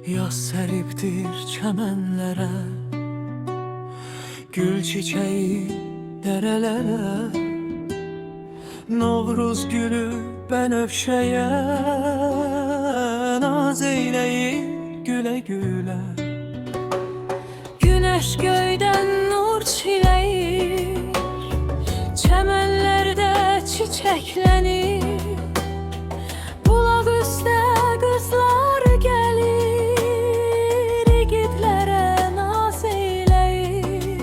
Yaz seriptir çemenlere, gül çiçeği derelere. Novruz gülü benöfşeye, naz eyleyir güle güle. Güneş göyden nur çileyir, çemenlerde çiçeklenir. Bulaq üstə qızlar gəlir, igidlərə naz eyləyir.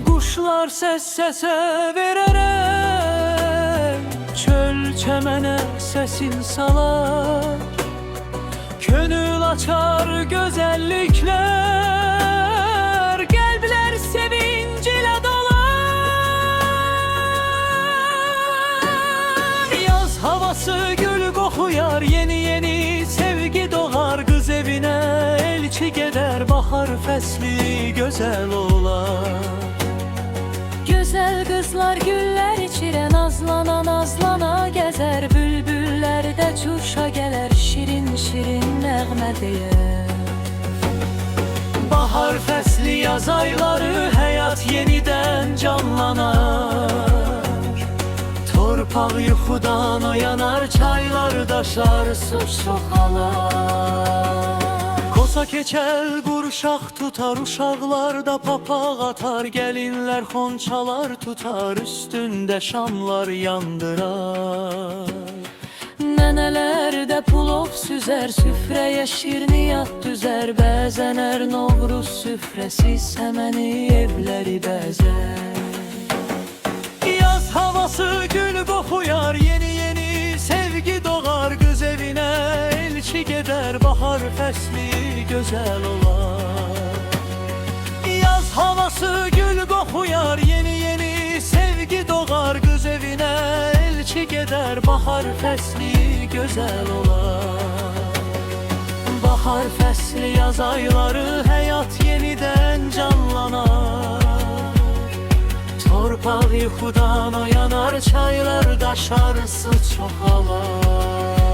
Quşlar səs-səsə verərək, çöl çəmənə səsin salar. Könül açar gözəlliklər, qəlblər sevinc ilə dolar. Yaz havası gül qoxuyar, yeni yeni sevgi doğar. Qız evinə elçi gedər, bahar fəsli gözəl olar. Gözəl qızlar güllər içirə, nazlana nazlana gəzər. Bülbüllər də cuşa gələr, şirin şirin nəğmə deyər. Bahar fəsli yaz ayları, həyat yenidən canlanar. Torpaq yuxudan oyanar, çaylar daşar, su çoxalar. Kosa keçəl qurşaq tutar, uşaqlar da papaq atar. Gəlinlər xonçalar tutar, üstündə şamlar yandırar. Nənələr də plov süzər, süfrəyə şirniyyat düzər. Bəzənər Novruz süfrəsi səməni evləri bəzər. Yaz havası gül qoxuyar, yeni yeni sevgi doğar. Qız evinə elçi gedər, bahar fəsli gözəl olar. Yaz havası gül qoxuyar, yeni yeni sevgi doğar. Qız evinə elçi gedər, bahar fəsli gözəl olar. Bahar fəsli yaz ayları, həyat yenidən canlanar. Torpaq yuxudan oyanar, çaylar daşar, su çoxalar.